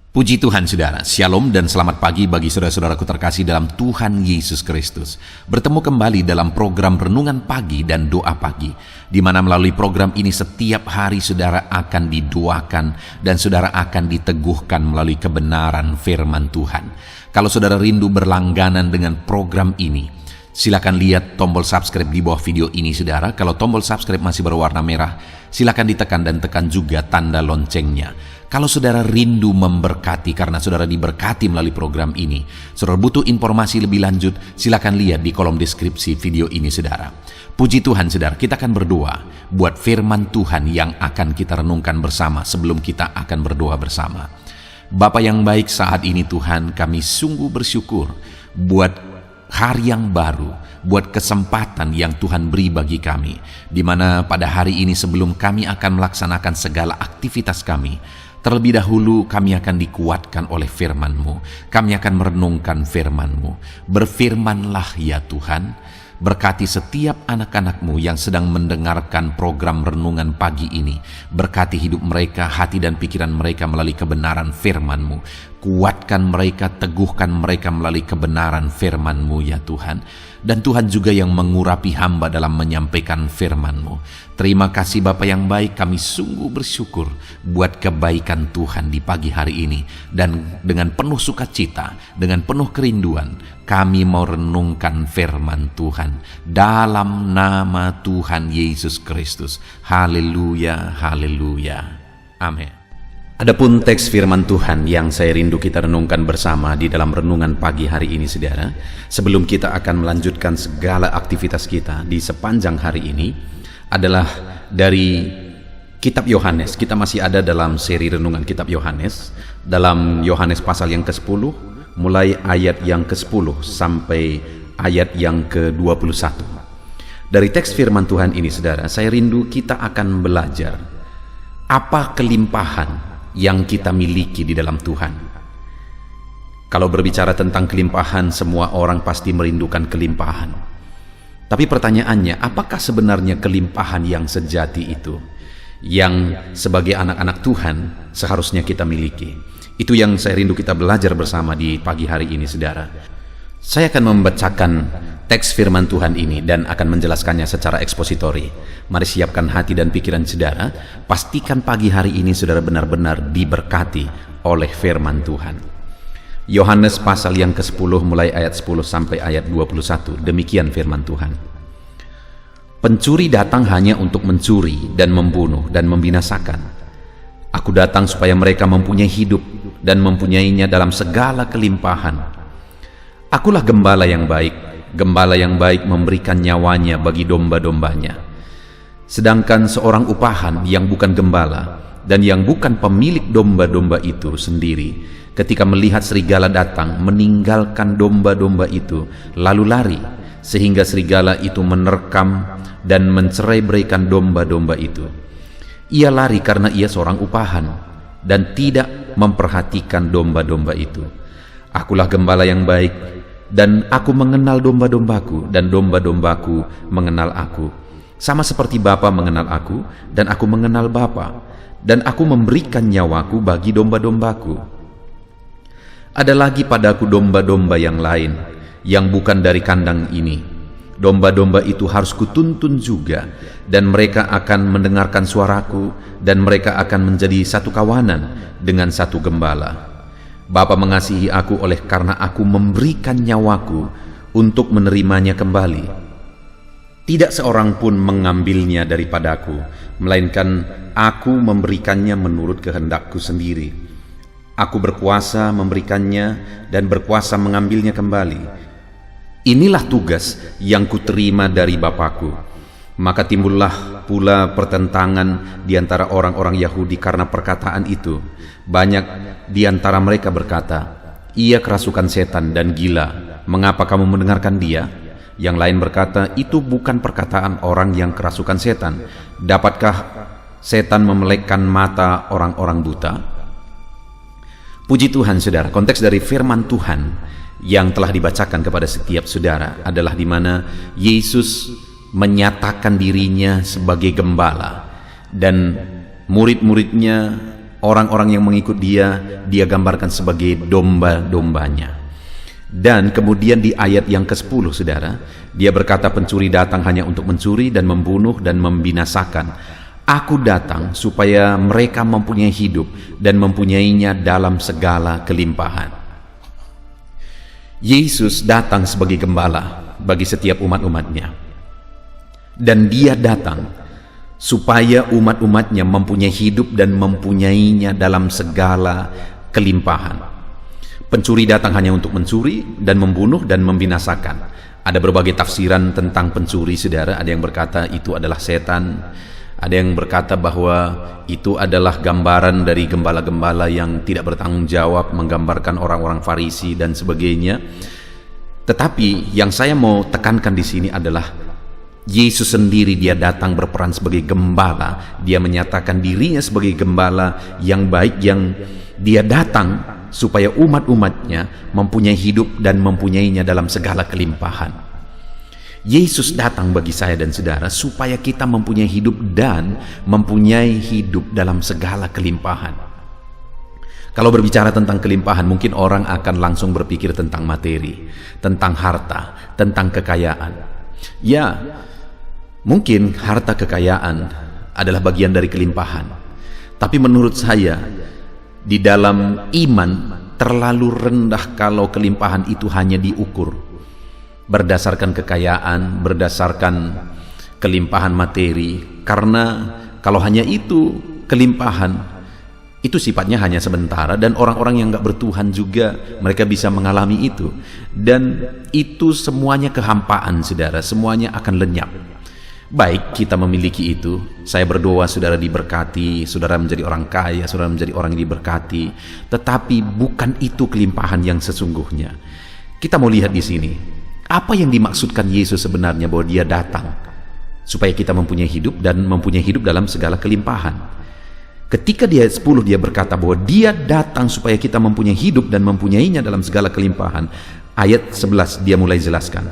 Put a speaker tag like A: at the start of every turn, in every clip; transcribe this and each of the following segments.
A: Puji Tuhan saudara, Shalom dan selamat pagi bagi saudara-saudaraku terkasih dalam Tuhan Yesus Kristus. Bertemu kembali dalam program Renungan Pagi dan Doa Pagi, di mana melalui program ini setiap hari saudara akan didoakan dan saudara akan diteguhkan melalui kebenaran firman Tuhan. Kalau saudara rindu berlangganan dengan program ini, silakan lihat tombol subscribe di bawah video ini saudara. Kalau tombol subscribe masih berwarna merah, silakan ditekan dan tekan juga tanda loncengnya. Kalau saudara rindu memberkati karena saudara diberkati melalui program ini, saudara butuh informasi lebih lanjut, silakan lihat di kolom deskripsi video ini saudara. Puji Tuhan saudara, kita akan berdoa buat firman Tuhan yang akan kita renungkan bersama sebelum kita akan berdoa bersama. Bapa yang baik, saat ini Tuhan kami sungguh bersyukur buat hari yang baru, buat kesempatan yang Tuhan beri bagi kami, di mana pada hari ini sebelum kami akan melaksanakan segala aktivitas kami, terlebih dahulu kami akan dikuatkan oleh firman-Mu. Kami akan merenungkan firman-Mu. Berfirmanlah ya Tuhan, berkati setiap anak-anak-Mu yang sedang mendengarkan program renungan pagi ini. Berkati hidup mereka, hati dan pikiran mereka melalui kebenaran firman-Mu. Kuatkan mereka, teguhkan mereka melalui kebenaran firman-Mu ya Tuhan. Dan Tuhan juga yang mengurapi hamba dalam menyampaikan firman-Mu. Terima kasih Bapa yang baik, kami sungguh bersyukur buat kebaikan Tuhan di pagi hari ini. Dan dengan penuh sukacita, dengan penuh kerinduan, kami mau renungkan firman Tuhan dalam nama Tuhan Yesus Kristus. Haleluya, haleluya. Amin. Adapun teks firman Tuhan yang saya rindu kita renungkan bersama di dalam renungan pagi hari ini saudara, sebelum kita akan melanjutkan segala aktivitas kita di sepanjang hari ini, adalah dari kitab Yohanes. Kita masih ada dalam seri renungan kitab Yohanes, dalam Yohanes pasal yang ke-10, mulai ayat yang ke-10 sampai ayat yang ke-21. Dari teks firman Tuhan ini saudara, saya rindu kita akan belajar apa kelimpahan yang kita miliki di dalam Tuhan. Kalau berbicara tentang kelimpahan, semua orang pasti merindukan kelimpahan. Tapi pertanyaannya, apakah sebenarnya kelimpahan yang sejati itu, yang sebagai anak-anak Tuhan seharusnya kita miliki? Itu yang saya rindu kita belajar bersama di pagi hari ini saudara. Saya akan membacakan teks firman Tuhan ini dan akan menjelaskannya secara ekspositori. Mari siapkan hati dan pikiran saudara. Pastikan pagi hari ini saudara benar-benar diberkati oleh firman Tuhan. Yohanes pasal yang ke-10 mulai ayat 10 sampai ayat 21. Demikian firman Tuhan. Pencuri datang hanya untuk mencuri dan membunuh dan membinasakan. Aku datang supaya mereka mempunyai hidup dan mempunyainya dalam segala kelimpahan. Akulah gembala yang baik. Gembala yang baik memberikan nyawanya bagi domba-dombanya. Sedangkan seorang upahan yang bukan gembala dan yang bukan pemilik domba-domba itu sendiri, ketika melihat serigala datang, meninggalkan domba-domba itu, lalu lari, sehingga serigala itu menerkam dan mencerai-beraikan domba-domba itu. Ia lari karena ia seorang upahan dan tidak memperhatikan domba-domba itu. Akulah gembala yang baik, dan aku mengenal domba-dombaku, dan domba-dombaku mengenal aku. Sama seperti Bapa mengenal aku, dan aku mengenal Bapa, dan aku memberikan nyawaku bagi domba-dombaku. Ada lagi padaku domba-domba yang lain, yang bukan dari kandang ini. Domba-domba itu harus kutuntun juga, dan mereka akan mendengarkan suaraku, dan mereka akan menjadi satu kawanan dengan satu gembala. Bapa mengasihi aku oleh karena aku memberikan nyawaku untuk menerimanya kembali. Tidak seorang pun mengambilnya daripadaku, melainkan aku memberikannya menurut kehendakku sendiri. Aku berkuasa memberikannya dan berkuasa mengambilnya kembali. Inilah tugas yang kuterima dari Bapakku. Maka timbullah pula pertentangan di antara orang-orang Yahudi karena perkataan itu. Banyak di antara mereka berkata, ia kerasukan setan dan gila. Mengapa kamu mendengarkan dia? Yang lain berkata, itu bukan perkataan orang yang kerasukan setan. Dapatkah setan memelekkan mata orang-orang buta? Puji Tuhan saudara, konteks dari firman Tuhan yang telah dibacakan kepada setiap saudara adalah di mana Yesus menyatakan dirinya sebagai gembala dan murid-muridnya Orang-orang yang mengikut dia gambarkan sebagai domba-dombanya. Dan kemudian di ayat yang ke-10 saudara, dia berkata pencuri datang hanya untuk mencuri dan membunuh dan membinasakan. Aku datang supaya mereka mempunyai hidup dan mempunyainya dalam segala kelimpahan. Yesus datang sebagai gembala bagi setiap umat-umatnya. Dan dia datang supaya umat-umatnya mempunyai hidup dan mempunyainya dalam segala kelimpahan. Pencuri datang hanya untuk mencuri dan membunuh dan membinasakan. Ada berbagai tafsiran tentang pencuri, saudara. Ada yang berkata itu adalah setan. Ada yang berkata bahwa itu adalah gambaran dari gembala-gembala yang tidak bertanggung jawab, menggambarkan orang-orang Farisi dan sebagainya. Tetapi yang saya mau tekankan di sini adalah Yesus sendiri, dia datang berperan sebagai gembala. Dia menyatakan dirinya sebagai gembala yang baik, yang dia datang supaya umat-umatnya mempunyai hidup dan mempunyainya dalam segala kelimpahan. Yesus datang bagi saya dan saudara supaya kita mempunyai hidup dan mempunyai hidup dalam segala kelimpahan. Kalau berbicara tentang kelimpahan, mungkin orang akan langsung berpikir tentang materi, tentang harta, tentang kekayaan. Ya, mungkin harta kekayaan adalah bagian dari kelimpahan. Tapi menurut saya, di dalam iman terlalu rendah kalau kelimpahan itu hanya diukur berdasarkan kekayaan, berdasarkan kelimpahan materi. Karena kalau hanya itu kelimpahan, itu sifatnya hanya sementara, dan orang-orang yang gak bertuhan juga mereka bisa mengalami itu. Dan itu semuanya kehampaan, saudara. Semuanya akan lenyap. Baik kita memiliki itu. Saya berdoa saudara diberkati, saudara menjadi orang kaya, saudara menjadi orang yang diberkati. Tetapi bukan itu kelimpahan yang sesungguhnya. Kita mau lihat di sini, apa yang dimaksudkan Yesus sebenarnya bahwa dia datang supaya kita mempunyai hidup dan mempunyai hidup dalam segala kelimpahan. Ketika di ayat 10 dia berkata bahwa dia datang supaya kita mempunyai hidup dan mempunyainya dalam segala kelimpahan. Ayat 11 dia mulai jelaskan,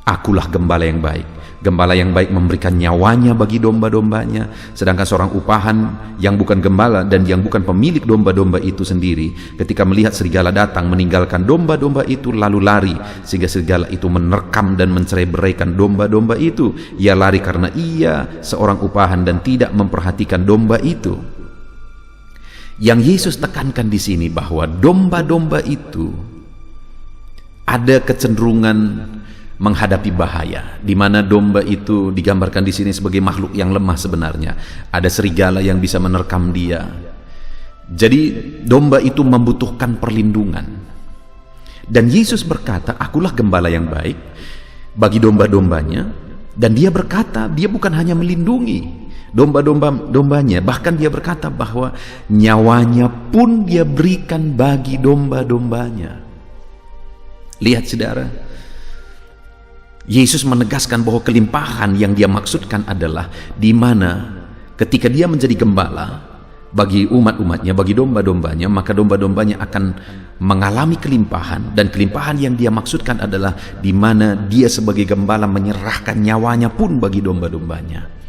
A: akulah gembala yang baik. Gembala yang baik memberikan nyawanya bagi domba-dombanya. Sedangkan seorang upahan yang bukan gembala dan yang bukan pemilik domba-domba itu sendiri, ketika melihat serigala datang, meninggalkan domba-domba itu lalu lari, sehingga serigala itu menerkam dan mencerai-beraikan domba-domba itu. Ia lari karena ia seorang upahan dan tidak memperhatikan domba itu. Yang Yesus tekankan di sini bahwa domba-domba itu ada kecenderungan menghadapi bahaya, di mana domba itu digambarkan di sini sebagai makhluk yang lemah sebenarnya. Ada serigala yang bisa menerkam dia. Jadi domba itu membutuhkan perlindungan. Dan Yesus berkata, akulah gembala yang baik bagi domba-dombanya. Dan dia berkata, dia bukan hanya melindungi domba-dombanya, bahkan dia berkata bahwa nyawanya pun dia berikan bagi domba-dombanya. Lihat saudara, Yesus menegaskan bahwa kelimpahan yang dia maksudkan adalah di mana ketika dia menjadi gembala bagi umat-umatnya, bagi domba-dombanya, maka domba-dombanya akan mengalami kelimpahan. Dan kelimpahan yang dia maksudkan adalah di mana dia sebagai gembala menyerahkan nyawanya pun bagi domba-dombanya.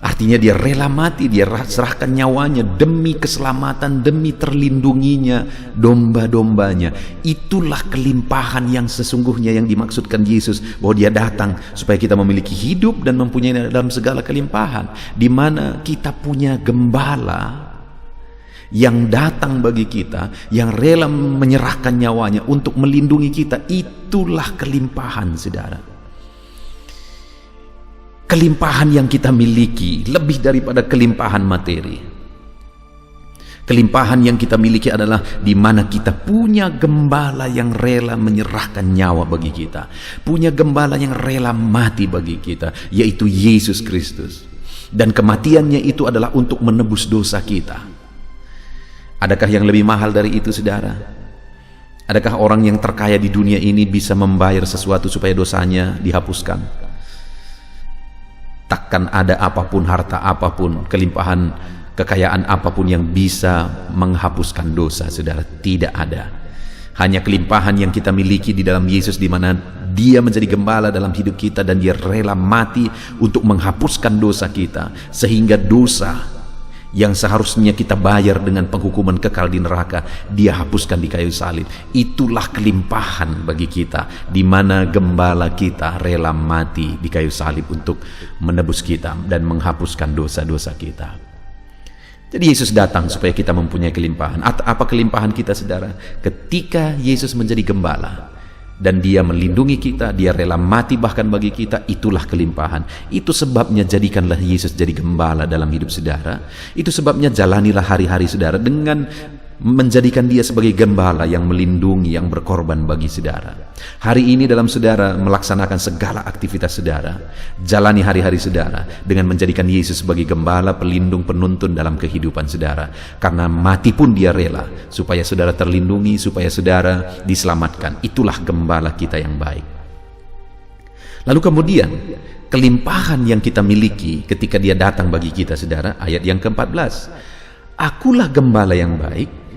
A: Artinya dia rela mati, dia serahkan nyawanya demi keselamatan, demi terlindunginya domba-dombanya. Itulah kelimpahan yang sesungguhnya yang dimaksudkan Yesus, bahwa dia datang supaya kita memiliki hidup dan mempunyai dalam segala kelimpahan. Di mana kita punya gembala yang datang bagi kita, yang rela menyerahkan nyawanya untuk melindungi kita. Itulah kelimpahan, saudara. Kelimpahan yang kita miliki lebih daripada kelimpahan materi. Kelimpahan yang kita miliki adalah di mana kita punya gembala yang rela menyerahkan nyawa bagi kita, punya gembala yang rela mati bagi kita, yaitu Yesus Kristus. Dan kematiannya itu adalah untuk menebus dosa kita. Adakah yang lebih mahal dari itu, saudara? Adakah orang yang terkaya di dunia ini bisa membayar sesuatu supaya dosanya dihapuskan? Takkan ada apapun, harta apapun, kelimpahan, kekayaan apapun yang bisa menghapuskan dosa, saudara. Tidak ada. Hanya kelimpahan yang kita miliki di dalam Yesus, di mana dia menjadi gembala dalam hidup kita dan dia rela mati untuk menghapuskan dosa kita, sehingga dosa yang seharusnya kita bayar dengan penghukuman kekal di neraka, Dia hapuskan di kayu salib. Itulah kelimpahan bagi kita, di mana gembala kita rela mati di kayu salib untuk menebus kita dan menghapuskan dosa-dosa kita. Jadi Yesus datang supaya kita mempunyai kelimpahan. Apa kelimpahan kita, saudara? Ketika Yesus menjadi gembala dan Dia melindungi kita, Dia rela mati bahkan bagi kita, itulah kelimpahan. Itu sebabnya jadikanlah Yesus jadi gembala dalam hidup saudara. Itu sebabnya jalanilah hari-hari saudara dengan menjadikan Dia sebagai gembala yang melindungi, yang berkorban bagi saudara. Hari ini dalam saudara melaksanakan segala aktivitas saudara, jalani hari-hari saudara dengan menjadikan Yesus sebagai gembala, pelindung, penuntun dalam kehidupan saudara. Karena mati pun Dia rela supaya saudara terlindungi, supaya saudara diselamatkan. Itulah gembala kita yang baik. Lalu kemudian kelimpahan yang kita miliki ketika Dia datang bagi kita, saudara, ayat yang ke-14. Akulah gembala yang baik,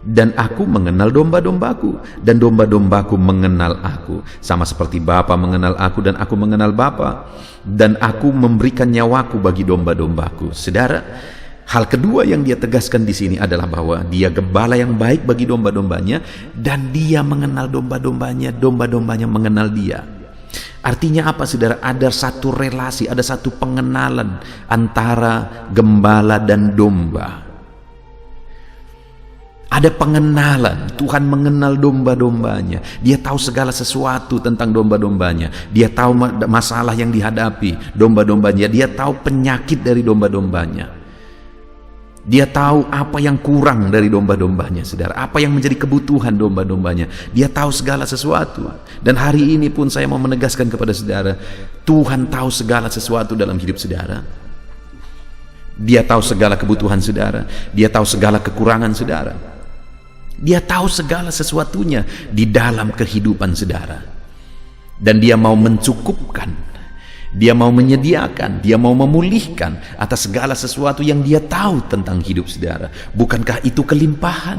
A: dan aku mengenal domba-dombaku, dan domba-dombaku mengenal aku, sama seperti Bapa mengenal aku dan aku mengenal Bapa, dan aku memberikan nyawaku bagi domba-dombaku. Saudara, hal kedua yang Dia tegaskan di sini adalah bahwa Dia gembala yang baik bagi domba-dombanya, dan Dia mengenal domba-dombanya, domba-dombanya mengenal Dia. Artinya apa, saudara? Ada satu relasi, ada satu pengenalan antara gembala dan domba. Ada pengenalan. Tuhan mengenal domba-dombanya. Dia tahu segala sesuatu tentang domba-dombanya. Dia tahu masalah yang dihadapi domba-dombanya. Dia tahu penyakit dari domba-dombanya. Dia tahu apa yang kurang dari domba-dombanya, saudara. Apa yang menjadi kebutuhan domba-dombanya. Dia tahu segala sesuatu. Dan hari ini pun saya mau menegaskan kepada saudara, Tuhan tahu segala sesuatu dalam hidup saudara. Dia tahu segala kebutuhan saudara. Dia tahu segala kekurangan saudara. Dia tahu segala sesuatunya di dalam kehidupan saudara. Dan Dia mau mencukupkan, Dia mau menyediakan, Dia mau memulihkan atas segala sesuatu yang Dia tahu tentang hidup saudara. Bukankah itu kelimpahan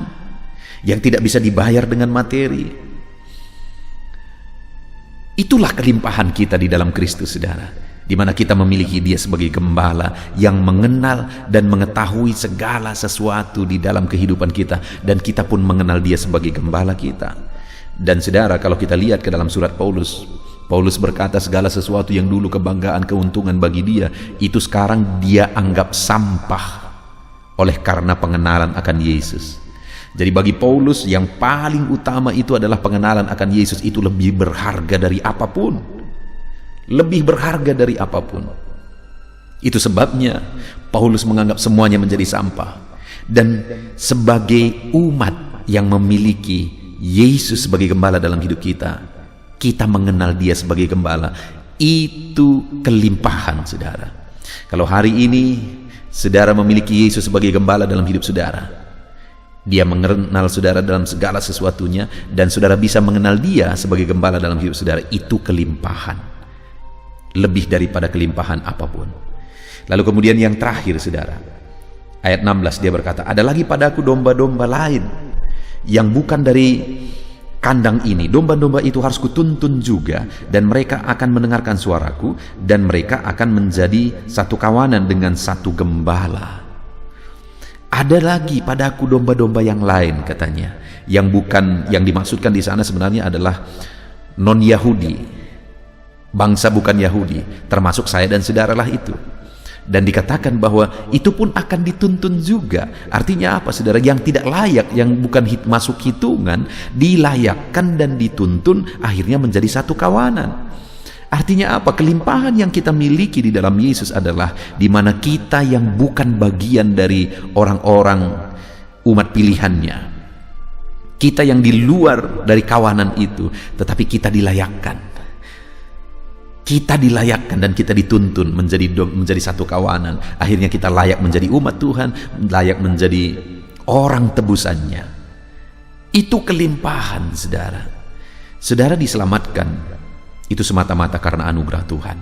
A: yang tidak bisa dibayar dengan materi? Itulah kelimpahan kita di dalam Kristus, saudara, di mana kita memiliki Dia sebagai gembala yang mengenal dan mengetahui segala sesuatu di dalam kehidupan kita, dan kita pun mengenal Dia sebagai gembala kita. Dan saudara, kalau kita lihat ke dalam surat Paulus berkata segala sesuatu yang dulu kebanggaan, keuntungan bagi dia, itu sekarang dia anggap sampah oleh karena pengenalan akan Yesus. Jadi bagi Paulus yang paling utama itu adalah pengenalan akan Yesus. Itu lebih berharga dari apapun. Lebih berharga dari apapun. Itu sebabnya Paulus menganggap semuanya menjadi sampah. Dan sebagai umat yang memiliki Yesus sebagai gembala dalam hidup kita, kita mengenal Dia sebagai gembala. Itu kelimpahan, saudara. Kalau hari ini saudara memiliki Yesus sebagai gembala dalam hidup saudara, Dia mengenal saudara dalam segala sesuatunya, dan saudara bisa mengenal Dia sebagai gembala dalam hidup saudara. Itu kelimpahan, lebih daripada kelimpahan apapun. Lalu kemudian yang terakhir, saudara, ayat 16 Dia berkata, ada lagi padaku domba-domba lain yang bukan dari kandang ini. Domba-domba itu harus kutuntun juga, dan mereka akan mendengarkan suaraku, dan mereka akan menjadi satu kawanan dengan satu gembala. Ada lagi padaku domba-domba yang lain, katanya, yang bukan, yang dimaksudkan di sana sebenarnya adalah non-Yahudi, bangsa bukan Yahudi, termasuk saya dan saudaralah itu. Dan dikatakan bahwa itu pun akan dituntun juga. Artinya apa, saudara? Yang tidak layak, yang bukan masuk hitungan, dilayakkan dan dituntun, akhirnya menjadi satu kawanan. Artinya apa? Kelimpahan yang kita miliki di dalam Yesus adalah di mana kita yang bukan bagian dari orang-orang umat pilihannya, kita yang di luar dari kawanan itu, tetapi kita dilayakkan. Kita dilayakkan dan kita dituntun menjadi satu kawanan. Akhirnya kita layak menjadi umat Tuhan, layak menjadi orang tebusannya. Itu kelimpahan, saudara. Saudara diselamatkan itu semata-mata karena anugerah Tuhan.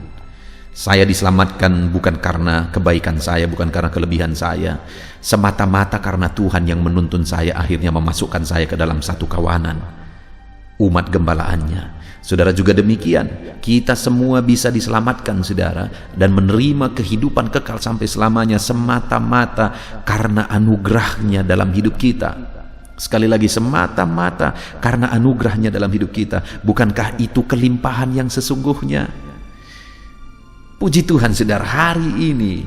A: Saya diselamatkan bukan karena kebaikan saya, bukan karena kelebihan saya, semata-mata karena Tuhan yang menuntun saya, akhirnya memasukkan saya ke dalam satu kawanan. umat gembalaannya. Saudara juga demikian, kita semua bisa diselamatkan saudara, dan menerima kehidupan kekal sampai selamanya semata-mata karena anugerahnya dalam hidup kita. Sekali lagi, semata-mata karena anugerahnya dalam hidup kita. Bukankah itu kelimpahan yang sesungguhnya? Puji Tuhan saudara, hari ini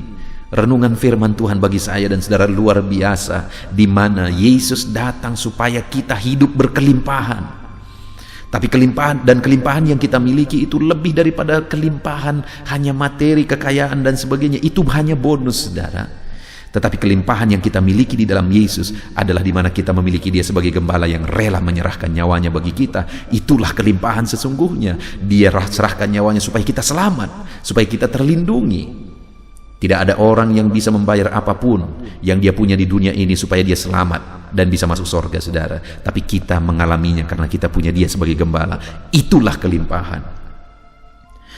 A: renungan firman Tuhan bagi saya dan saudara luar biasa, di mana Yesus datang supaya kita hidup berkelimpahan. Tapi kelimpahan yang kita miliki itu lebih daripada kelimpahan hanya materi, kekayaan dan sebagainya. Itu hanya bonus saudara. Tetapi kelimpahan yang kita miliki di dalam Yesus adalah di mana kita memiliki Dia sebagai gembala yang rela menyerahkan nyawanya bagi kita. Itulah kelimpahan sesungguhnya. Dia serahkan nyawanya supaya kita selamat, supaya kita terlindungi. Tidak ada orang yang bisa membayar apapun yang dia punya di dunia ini supaya dia selamat dan bisa masuk surga saudara. Tapi kita mengalaminya karena kita punya Dia sebagai gembala. Itulah kelimpahan.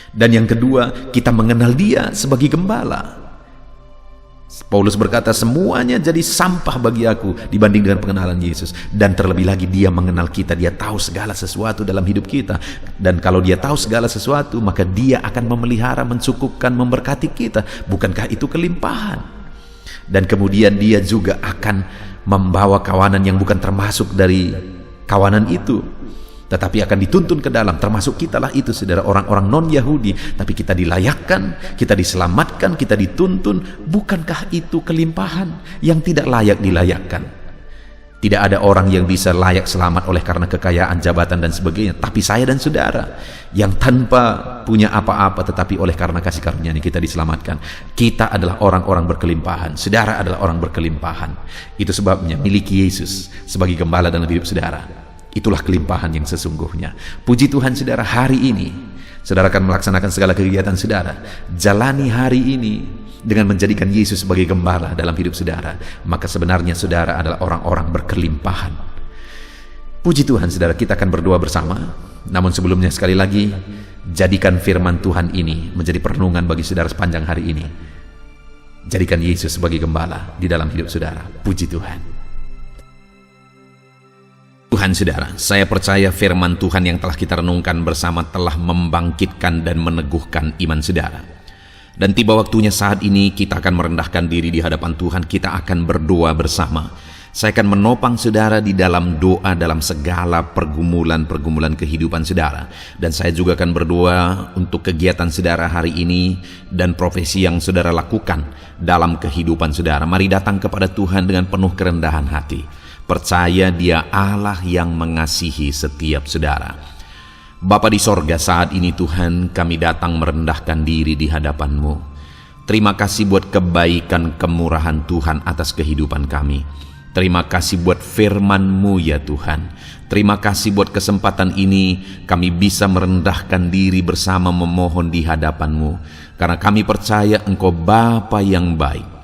A: Dan yang kedua, kita mengenal Dia sebagai gembala. Paulus berkata, semuanya jadi sampah bagi aku dibanding dengan pengenalan Yesus. Dan terlebih lagi, Dia mengenal kita. Dia tahu segala sesuatu dalam hidup kita. Dan kalau Dia tahu segala sesuatu, maka Dia akan memelihara, mencukupkan, memberkati kita. Bukankah itu kelimpahan? Dan kemudian Dia juga akan membawa kawanan yang bukan termasuk dari kawanan itu, tetapi akan dituntun ke dalam, termasuk kitalah itu saudara, orang-orang non-Yahudi. Tapi kita dilayakkan, kita diselamatkan, kita dituntun. Bukankah itu kelimpahan yang tidak layak dilayakkan? Tidak ada orang yang bisa layak selamat oleh karena kekayaan, jabatan dan sebagainya. Tapi saya dan saudara yang tanpa punya apa-apa, tetapi oleh karena kasih karunia kita diselamatkan. Kita adalah orang-orang berkelimpahan. Saudara adalah orang berkelimpahan. Itu sebabnya miliki Yesus sebagai gembala dalam hidup saudara. Itulah kelimpahan yang sesungguhnya. Puji Tuhan saudara, hari ini saudara akan melaksanakan segala kegiatan saudara. Jalani hari ini dengan menjadikan Yesus sebagai gembala dalam hidup saudara. Maka sebenarnya saudara adalah orang-orang berkelimpahan. Puji Tuhan saudara, kita akan berdoa bersama. Namun sebelumnya sekali lagi, jadikan firman Tuhan ini menjadi perenungan bagi saudara sepanjang hari ini. Jadikan Yesus sebagai gembala di dalam hidup saudara. Puji Tuhan. Tuhan saudara, saya percaya firman Tuhan yang telah kita renungkan bersama telah membangkitkan dan meneguhkan iman saudara. Dan tiba waktunya saat ini kita akan merendahkan diri di hadapan Tuhan. Kita akan berdoa bersama. Saya akan menopang saudara di dalam doa dalam segala pergumulan-pergumulan kehidupan saudara. Dan saya juga akan berdoa untuk kegiatan saudara hari ini dan profesi yang saudara lakukan dalam kehidupan saudara. Mari datang kepada Tuhan dengan penuh kerendahan hati. Percaya Dia Allah yang mengasihi setiap saudara. Bapa di sorga, saat ini Tuhan kami datang merendahkan diri di hadapan-Mu. Terima kasih buat kebaikan kemurahan Tuhan atas kehidupan kami. Terima kasih buat firman-Mu ya Tuhan. Terima kasih buat kesempatan ini kami bisa merendahkan diri bersama memohon di hadapan-Mu. Karena kami percaya Engkau Bapa yang baik.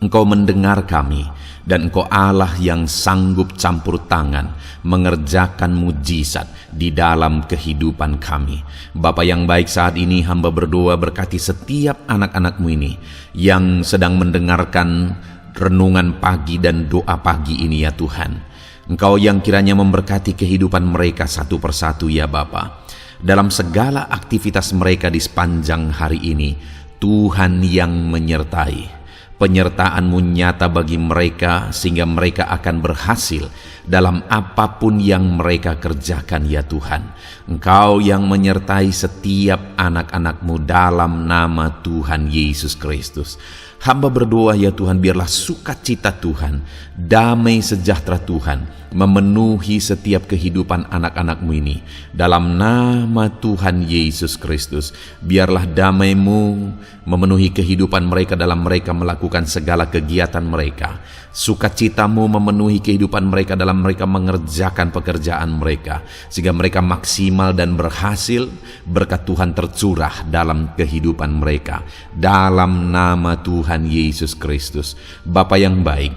A: Engkau mendengar kami, dan Engkau Allah yang sanggup campur tangan mengerjakan mujizat di dalam kehidupan kami. Bapa yang baik, saat ini hamba berdoa berkati setiap anak-anak-Mu ini yang sedang mendengarkan renungan pagi dan doa pagi ini ya Tuhan. Engkau yang kiranya memberkati kehidupan mereka satu persatu ya Bapa. Dalam segala aktivitas mereka di sepanjang hari ini, Tuhan yang menyertai. Penyertaan-Mu nyata bagi mereka sehingga mereka akan berhasil dalam apapun yang mereka kerjakan ya Tuhan. Engkau yang menyertai setiap anak-anak-Mu dalam nama Tuhan Yesus Kristus. Hamba berdoa ya Tuhan, biarlah sukacita Tuhan, damai sejahtera Tuhan memenuhi setiap kehidupan anak-anak-Mu ini. Dalam nama Tuhan Yesus Kristus, biarlah damai-Mu memenuhi kehidupan mereka dalam mereka melakukan segala kegiatan mereka. Sukacita-Mu memenuhi kehidupan mereka dalam mereka mengerjakan pekerjaan mereka, sehingga mereka maksimal dan berhasil. Berkat Tuhan tercurah dalam kehidupan mereka. Dalam nama Tuhan Yesus Kristus. Bapa yang baik,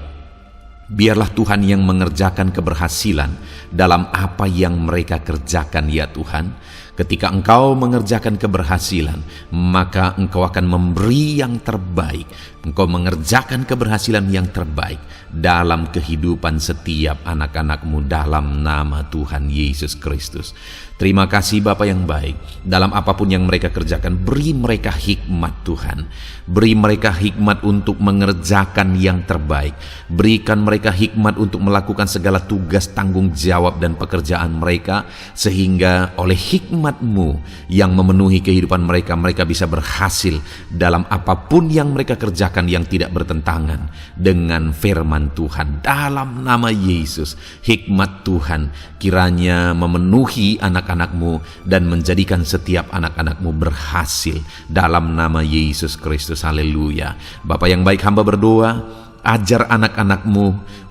A: biarlah Tuhan yang mengerjakan keberhasilan dalam apa yang mereka kerjakan ya Tuhan. Ketika engkau mengerjakan keberhasilan, maka engkau akan memberi yang terbaik. Engkau mengerjakan keberhasilan yang terbaik dalam kehidupan setiap anak-anakmu dalam nama Tuhan Yesus Kristus. Terima kasih Bapa yang baik. Dalam apapun yang mereka kerjakan, beri mereka hikmat Tuhan. Beri mereka hikmat untuk mengerjakan yang terbaik. Berikan mereka hikmat untuk melakukan segala tugas, tanggung jawab dan pekerjaan mereka, sehingga oleh hikmat-Mu yang memenuhi kehidupan mereka, mereka bisa berhasil dalam apapun yang mereka kerjakan yang tidak bertentangan dengan firman Tuhan. Dalam nama Yesus, hikmat Tuhan kiranya memenuhi anak-anak-Mu dan menjadikan setiap anak-anak-Mu berhasil dalam nama Yesus Kristus. Haleluya. Bapa yang baik, hamba berdoa, ajar anak-anak-Mu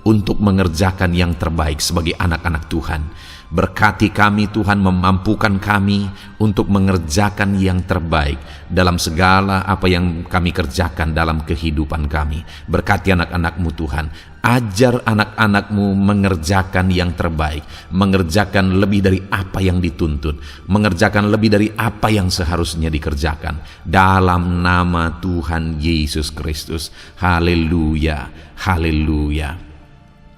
A: untuk mengerjakan yang terbaik sebagai anak-anak Tuhan. Berkati kami Tuhan, memampukan kami untuk mengerjakan yang terbaik dalam segala apa yang kami kerjakan dalam kehidupan kami. Berkati anak-anak-Mu Tuhan, ajar anak-anak-Mu mengerjakan yang terbaik, mengerjakan lebih dari apa yang dituntut, mengerjakan lebih dari apa yang seharusnya dikerjakan dalam nama Tuhan Yesus Kristus. Haleluya, haleluya.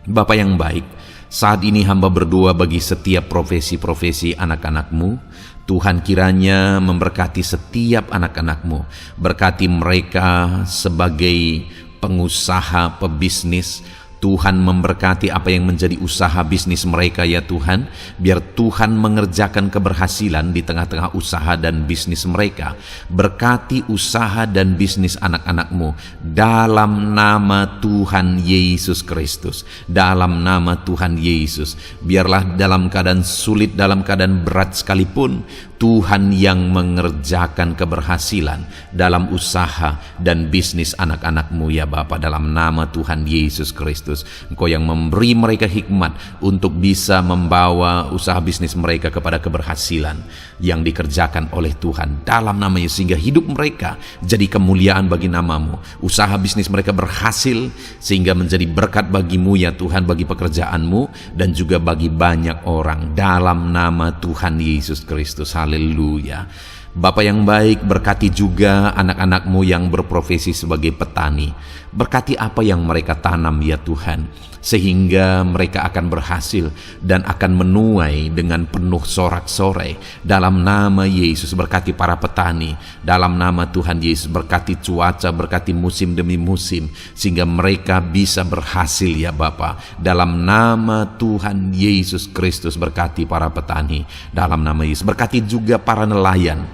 A: Bapa yang baik, saat ini hamba berdoa bagi setiap profesi-profesi anak-anak-Mu. Tuhan kiranya memberkati setiap anak-anak-Mu. Berkati mereka sebagai pengusaha, pebisnis. Tuhan memberkati apa yang menjadi usaha bisnis mereka ya Tuhan. Biar Tuhan mengerjakan keberhasilan di tengah-tengah usaha dan bisnis mereka. Berkati usaha dan bisnis anak-anak-Mu dalam nama Tuhan Yesus Kristus. Dalam nama Tuhan Yesus. Biarlah dalam keadaan sulit, dalam keadaan berat sekalipun, Tuhan yang mengerjakan keberhasilan dalam usaha dan bisnis anak-anak-Mu ya Bapa, dalam nama Tuhan Yesus Kristus. Engkau yang memberi mereka hikmat untuk bisa membawa usaha bisnis mereka kepada keberhasilan yang dikerjakan oleh Tuhan dalam nama Yesus, sehingga hidup mereka jadi kemuliaan bagi nama-Mu. Usaha bisnis mereka berhasil sehingga menjadi berkat bagi-Mu ya Tuhan, bagi pekerjaan-Mu dan juga bagi banyak orang dalam nama Tuhan Yesus Kristus. Haleluya. Bapa yang baik, berkati juga anak-anak-Mu yang berprofesi sebagai petani. Berkati apa yang mereka tanam ya Tuhan, sehingga mereka akan berhasil dan akan menuai dengan penuh sorak-sorai dalam nama Yesus. Berkati para petani dalam nama Tuhan Yesus. Berkati cuaca, berkati musim demi musim, sehingga mereka bisa berhasil ya Bapa, dalam nama Tuhan Yesus Kristus. Berkati para petani dalam nama Yesus. Berkati juga para nelayan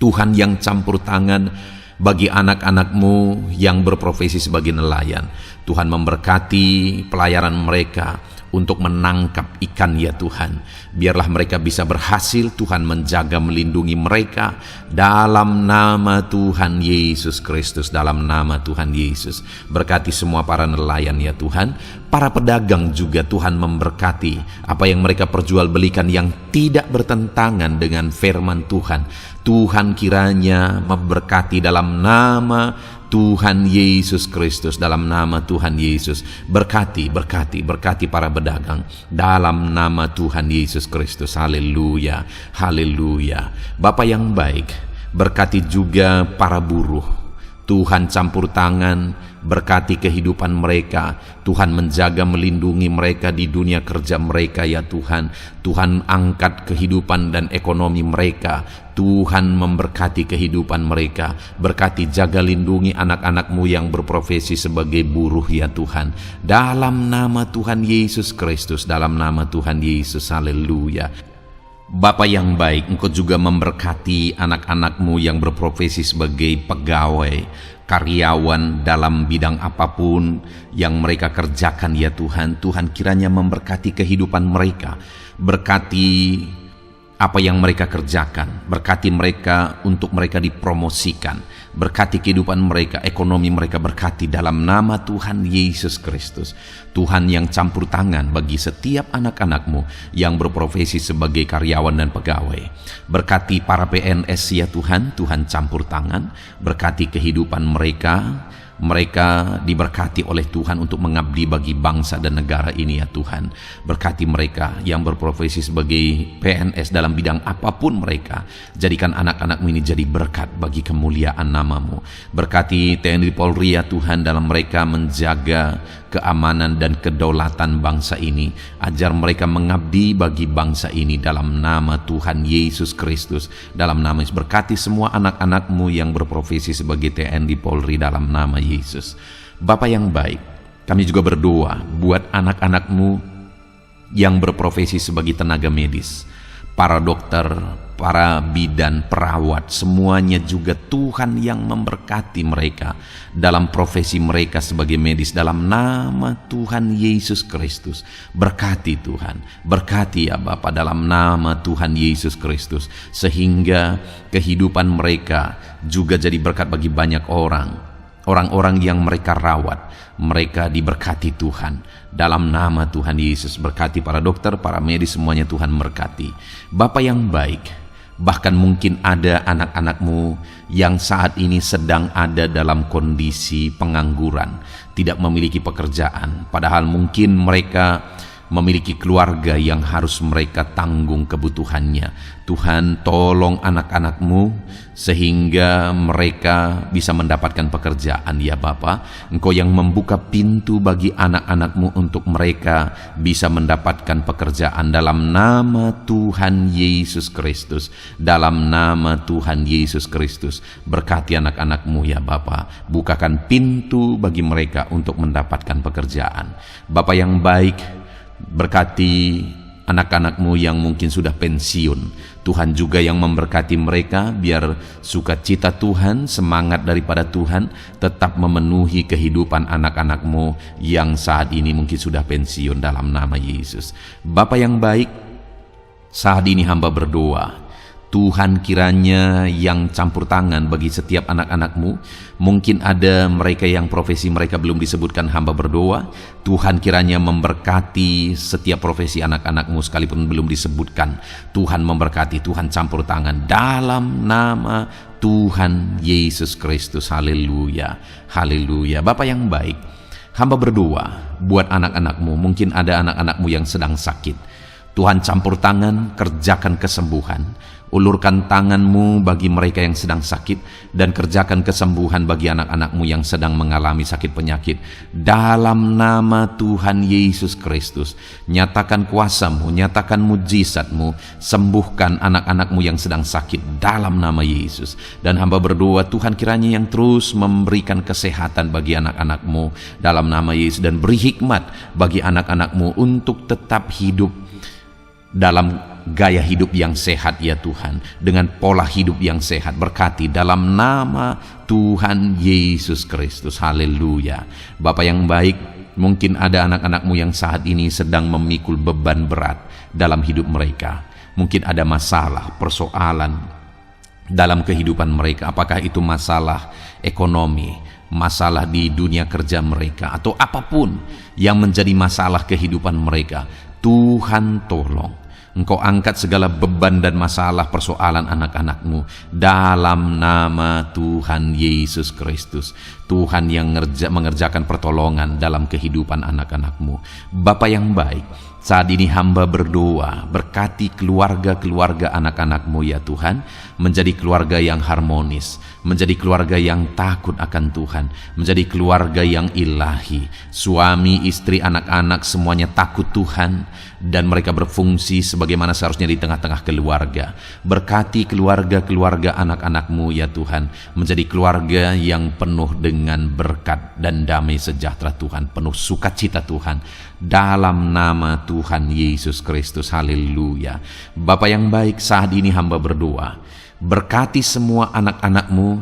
A: Tuhan yang campur tangan bagi anak-anak-Mu yang berprofesi sebagai nelayan. Tuhan memberkati pelayaran mereka untuk menangkap ikan ya Tuhan. Biarlah mereka bisa berhasil. Tuhan menjaga, melindungi mereka dalam nama Tuhan Yesus Kristus. Dalam nama Tuhan Yesus. Berkati semua para nelayan ya Tuhan. Para pedagang juga Tuhan memberkati apa yang mereka perjualbelikan yang tidak bertentangan dengan firman Tuhan. Tuhan kiranya memberkati dalam nama Tuhan Yesus Kristus. Dalam nama Tuhan Yesus. Berkati para pedagang dalam nama Tuhan Yesus Kristus. Haleluya, haleluya. Bapa yang baik, berkati juga para buruh. Tuhan campur tangan, berkati kehidupan mereka. Tuhan menjaga, melindungi mereka di dunia kerja mereka ya Tuhan. Tuhan angkat kehidupan dan ekonomi mereka. Tuhan memberkati kehidupan mereka. Berkati, jaga, lindungi anak-anak-Mu yang berprofesi sebagai buruh ya Tuhan. Dalam nama Tuhan Yesus Kristus. Dalam nama Tuhan Yesus. Haleluya. Bapa yang baik, Engkau juga memberkati anak-anak-Mu yang berprofesi sebagai pegawai, karyawan dalam bidang apapun yang mereka kerjakan ya Tuhan. Tuhan kiranya memberkati kehidupan mereka. Berkati apa yang mereka kerjakan. Berkati mereka untuk mereka dipromosikan. Berkati kehidupan mereka, ekonomi mereka. Berkati dalam nama Tuhan Yesus Kristus. Tuhan yang campur tangan bagi setiap anak-anak-Mu yang berprofesi sebagai karyawan dan pegawai. Berkati para PNS ya Tuhan. Tuhan campur tangan. Berkati kehidupan mereka. Mereka diberkati oleh Tuhan untuk mengabdi bagi bangsa dan negara ini ya Tuhan. Berkati mereka yang berprofesi sebagai PNS dalam bidang apapun mereka. Jadikan anak-anak-Mu ini jadi berkat bagi kemuliaan nama-Mu. Berkati TNI Polri ya Tuhan dalam mereka menjaga keamanan dan kedaulatan bangsa ini. Ajar mereka mengabdi bagi bangsa ini dalam nama Tuhan Yesus Kristus. Dalam nama Yesus, berkati semua anak-anak-Mu yang berprofesi sebagai TNI Polri dalam nama Yesus. Bapa yang baik, kami juga berdoa buat anak-anak-Mu yang berprofesi sebagai tenaga medis, para dokter, para bidan, perawat, semuanya juga Tuhan yang memberkati mereka dalam profesi mereka sebagai medis dalam nama Tuhan Yesus Kristus. Berkati Tuhan, berkati ya Bapa dalam nama Tuhan Yesus Kristus, sehingga kehidupan mereka juga jadi berkat bagi banyak orang-orang yang mereka rawat. Mereka diberkati Tuhan dalam nama Tuhan Yesus. Berkati para dokter, para medis, semuanya Tuhan berkati. Bapa yang baik, bahkan mungkin ada anak-anak-Mu yang saat ini sedang ada dalam kondisi pengangguran, tidak memiliki pekerjaan, padahal mungkin mereka memiliki keluarga yang harus mereka tanggung kebutuhannya. Tuhan, tolong anak-anak-Mu sehingga mereka bisa mendapatkan pekerjaan ya Bapa. Engkau yang membuka pintu bagi anak-anak-Mu untuk mereka bisa mendapatkan pekerjaan dalam nama Tuhan Yesus Kristus. Dalam nama Tuhan Yesus Kristus, berkati anak-anak-Mu ya Bapa. Bukakan pintu bagi mereka untuk mendapatkan pekerjaan. Bapa yang baik, berkati anak-anak-Mu yang mungkin sudah pensiun. Tuhan juga yang memberkati mereka, biar sukacita Tuhan, semangat daripada Tuhan tetap memenuhi kehidupan anak-anak-Mu yang saat ini mungkin sudah pensiun dalam nama Yesus. Bapa yang baik, saat ini hamba berdoa, Tuhan kiranya yang campur tangan bagi setiap anak-anak-Mu. Mungkin ada mereka yang profesi mereka belum disebutkan, hamba berdoa Tuhan kiranya memberkati setiap profesi anak-anak-Mu sekalipun belum disebutkan. Tuhan memberkati, Tuhan campur tangan dalam nama Tuhan Yesus Kristus. Haleluya, haleluya. Bapa yang baik, hamba berdoa buat anak-anak-Mu. Mungkin ada anak-anak-Mu yang sedang sakit. Tuhan campur tangan, kerjakan kesembuhan. Ulurkan tangan-Mu bagi mereka yang sedang sakit, dan kerjakan kesembuhan bagi anak-anak-Mu yang sedang mengalami sakit penyakit. Dalam nama Tuhan Yesus Kristus, nyatakan kuasa-Mu, nyatakan mujizat-Mu, sembuhkan anak-anak-Mu yang sedang sakit dalam nama Yesus. Dan hamba berdoa Tuhan kiranya yang terus memberikan kesehatan bagi anak-anak-Mu dalam nama Yesus, dan beri hikmat bagi anak-anak-Mu untuk tetap hidup dalam gaya hidup yang sehat ya Tuhan, dengan pola hidup yang sehat. Berkati dalam nama Tuhan Yesus Kristus. Haleluya. Bapa yang baik, mungkin ada anak-anak-Mu yang saat ini sedang memikul beban berat dalam hidup mereka. Mungkin ada masalah, persoalan dalam kehidupan mereka. Apakah itu masalah ekonomi, masalah di dunia kerja mereka, atau apapun yang menjadi masalah kehidupan mereka. Tuhan tolong, Engkau angkat segala beban dan masalah persoalan anak-anak-Mu dalam nama Tuhan Yesus Kristus. Tuhan yang mengerjakan pertolongan dalam kehidupan anak-anak-Mu. Bapa yang baik, saat ini hamba berdoa, berkati keluarga-keluarga anak-anak-Mu ya Tuhan, menjadi keluarga yang harmonis, menjadi keluarga yang takut akan Tuhan, menjadi keluarga yang ilahi. Suami, istri, anak-anak semuanya takut Tuhan, dan mereka berfungsi sebagaimana seharusnya di tengah-tengah keluarga. Berkati keluarga-keluarga anak-anak-Mu ya Tuhan, menjadi keluarga yang penuh dengan berkat dan damai sejahtera Tuhan, penuh sukacita Tuhan, dalam nama Tuhan Yesus Kristus. Haleluya. Bapa yang baik, saat ini hamba berdoa, berkati semua anak-anak-Mu,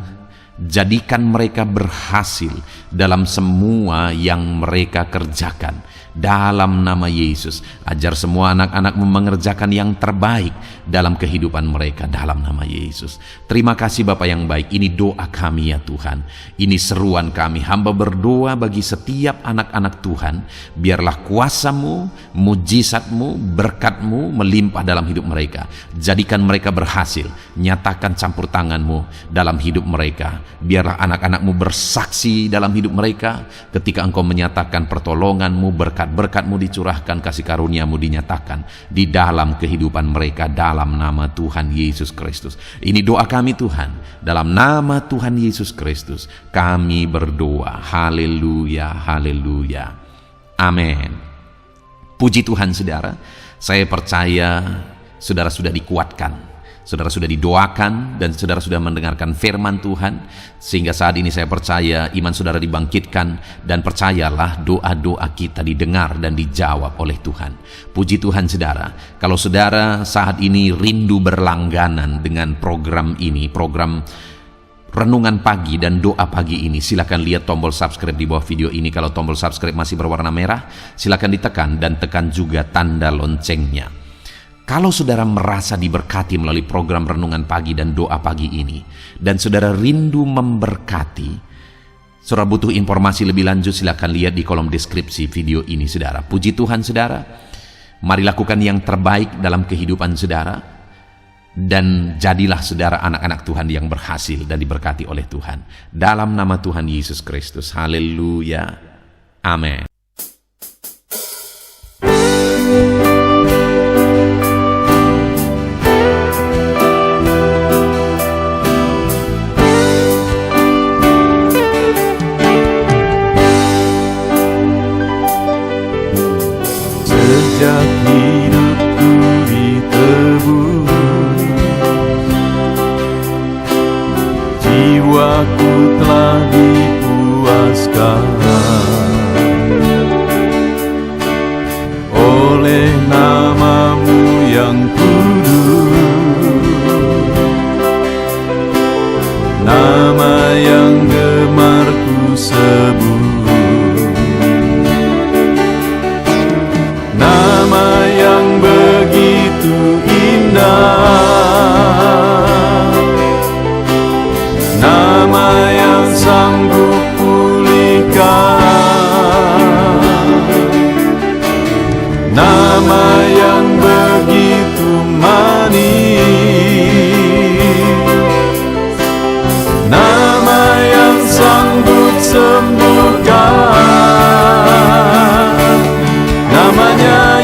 A: jadikan mereka berhasil dalam semua yang mereka kerjakan, dalam nama Yesus. Ajar semua anak-anak-Mu mengerjakan yang terbaik dalam kehidupan mereka dalam nama Yesus. Terima kasih Bapa yang baik. Ini doa kami ya Tuhan. Ini seruan kami. Hamba berdoa bagi setiap anak-anak Tuhan. Biarlah kuasa-Mu, mujizat-Mu, berkat-Mu melimpah dalam hidup mereka. Jadikan mereka berhasil. Nyatakan campur tangan-Mu dalam hidup mereka. Biarlah anak-anak-Mu bersaksi dalam hidup mereka ketika Engkau menyatakan pertolongan-Mu, berkat-berkat-Mu dicurahkan, kasih karunia-Mu dinyatakan di dalam kehidupan mereka dalam nama Tuhan Yesus Kristus. Ini doa kami Tuhan, dalam nama Tuhan Yesus Kristus kami berdoa. Haleluya, haleluya, amin. Puji Tuhan saudara, saya percaya saudara sudah dikuatkan, saudara sudah didoakan, dan saudara sudah mendengarkan firman Tuhan, sehingga saat ini saya percaya iman saudara dibangkitkan, dan percayalah doa-doa kita didengar dan dijawab oleh Tuhan. Puji Tuhan saudara, kalau saudara saat ini rindu berlangganan dengan program ini, program Renungan Pagi dan Doa Pagi ini, silakan lihat tombol subscribe di bawah video ini. Kalau tombol subscribe masih berwarna merah, silakan ditekan dan tekan juga tanda loncengnya. Kalau saudara merasa diberkati melalui program Renungan Pagi dan Doa Pagi ini, dan saudara rindu memberkati, saudara butuh informasi lebih lanjut, silakan lihat di kolom deskripsi video ini saudara. Puji Tuhan saudara, mari lakukan yang terbaik dalam kehidupan saudara, dan jadilah saudara anak-anak Tuhan yang berhasil dan diberkati oleh Tuhan. Dalam nama Tuhan Yesus Kristus, haleluya, amin.
B: Sejak hidupku ditebus, jiwaku telah dipuaskan oleh nama-Mu yang kudus, nama yang gemar ku sebut. Nama yang begitu indah, nama yang sanggup pulihkan, nama yang begitu manis, nama yang sanggup sembuhkan, namanya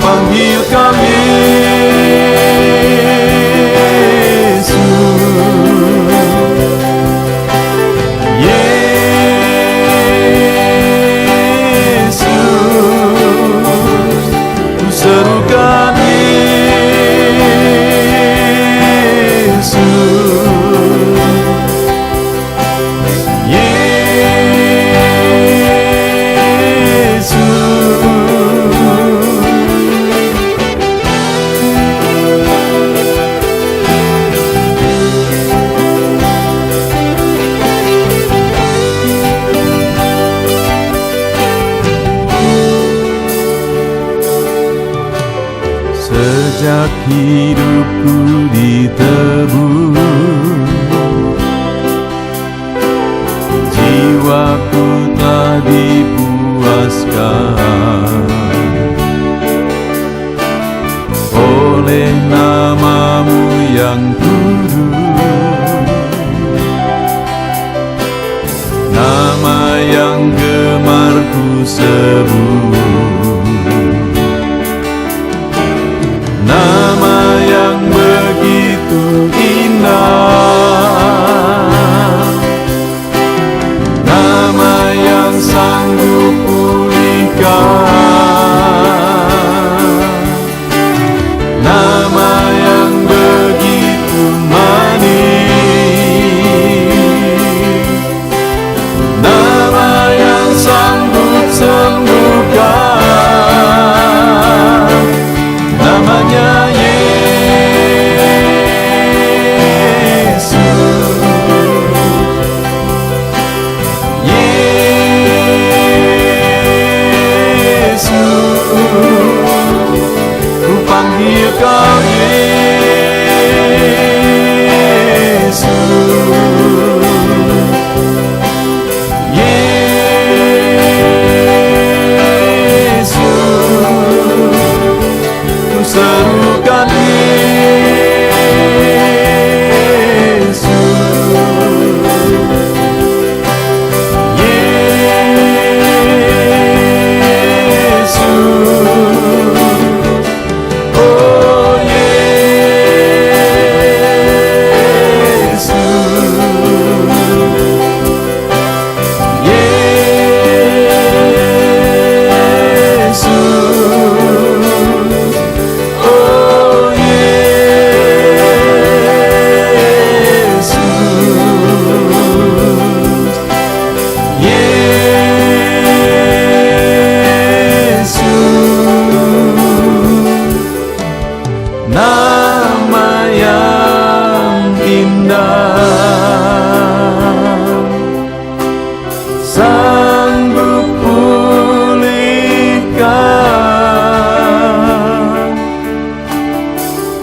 B: panggil kami Yesus, Yesus, ku serukan Yesus, sejak hidupku ditebus, jiwaku telah dipuaskan oleh nama-Mu yang kudus, nama yang gemar ku sebut, nama yang begitu indah, nama yang sanggup pulihkan, nama yang begitu manis, nama yang sanggup sembuhkan. Engkau Yesus. Yesus, ku serukan Yesus. Yesus, oh Yesus. Nama yang indah, sanggup pulihkan.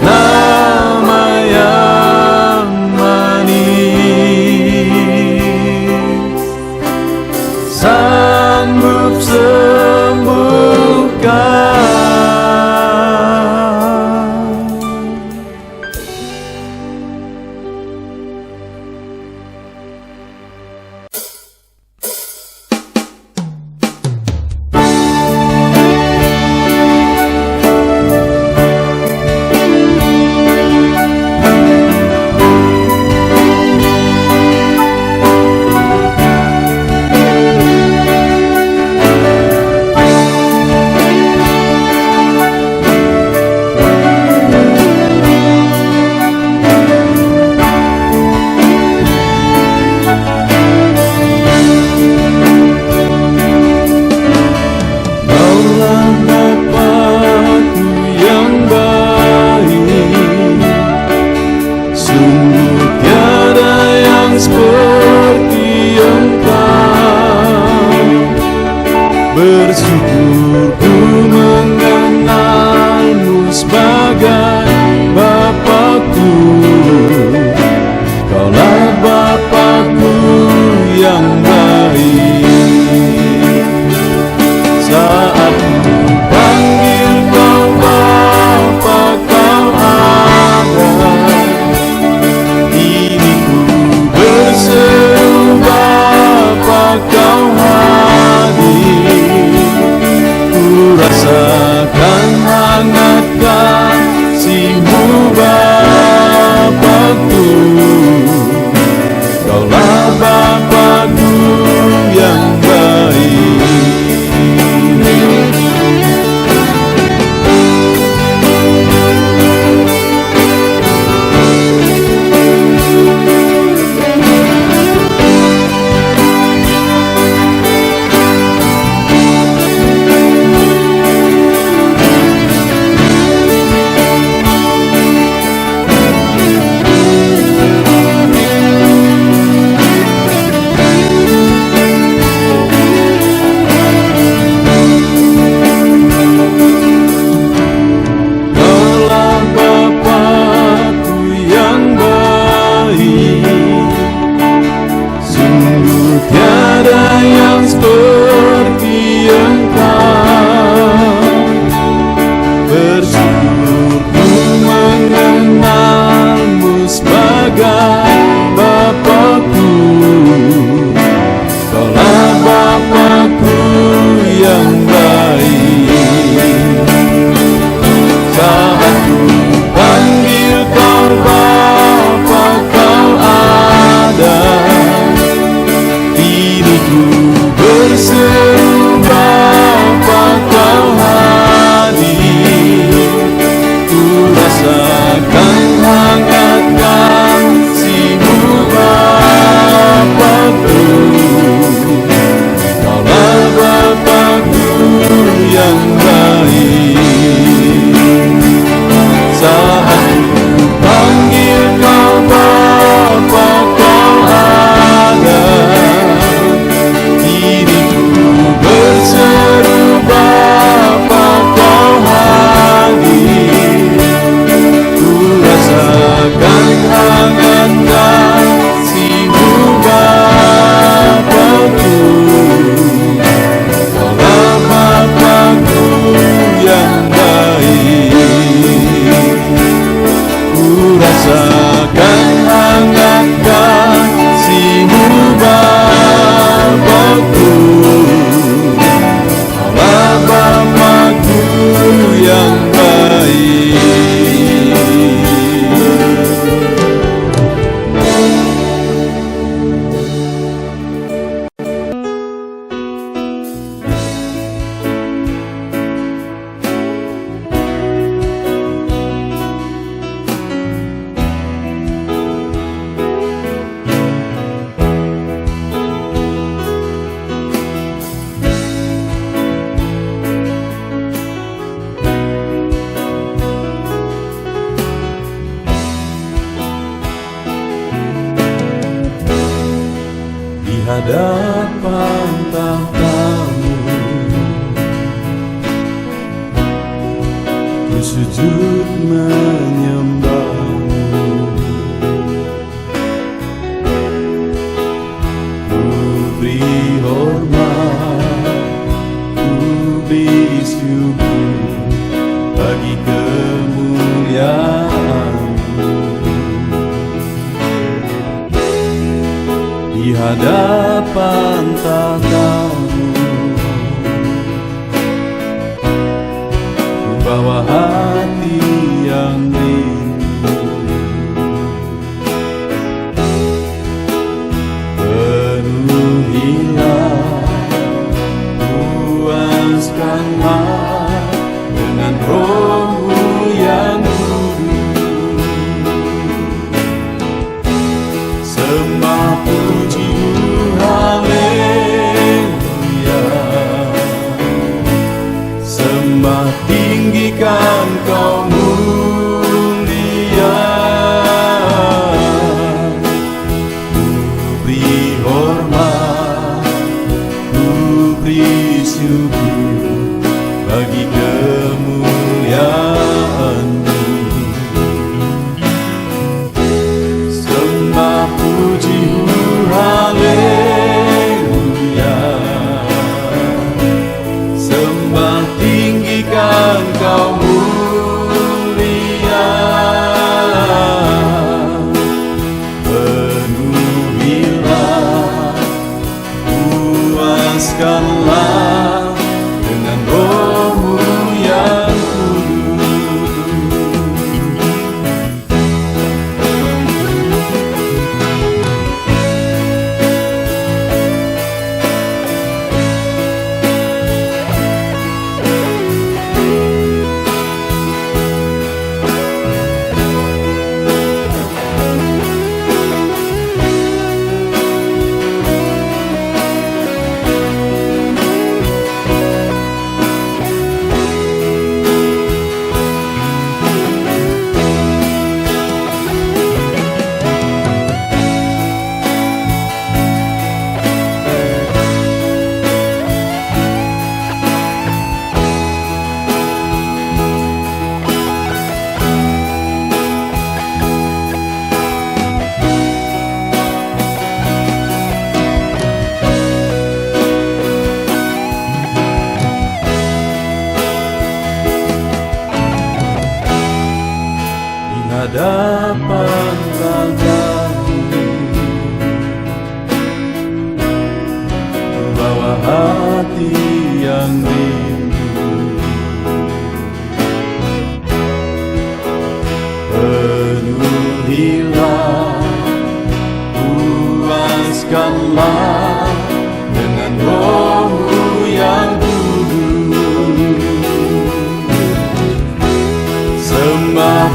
B: Nama yang manis, sanggup sembuhkan. Bersyukur ku mengenalmu sebagai Bapakku. Kaulah Bapakku yang baik. Saat ku panggil kau Bapa, kau ada. Ini ku berseru Bapa, kau hadir. Rasakan hangat kasih-Mu Bapakku. Kaulah Bapakku yang baik. Rasakan hangat kasih hadapan tahtamu, ku sujud menyembahmu. Ku beri hormat, ku beri syukur bagi kemuliaan-Mu. Di hadapan tahtamu, ku bawa hati yang rindu, penuhilah, puaskanlah dengan Roh-Mu yang kudus. Sembah puji haleluya, sembah tinggikan Kau mulia. Ku beri hormat, ku beri syukur bagi kemuliaan-Mu. Sembah puji haleluya, sembah tinggikan Kau mulia. Penuhilah, puaskanlah dengan Roh-Mu yang hadapan tahtamu, bawa hati yang rindu, penuhilah, puaskanlah dengan Roh-Mu yang kudus. Sembah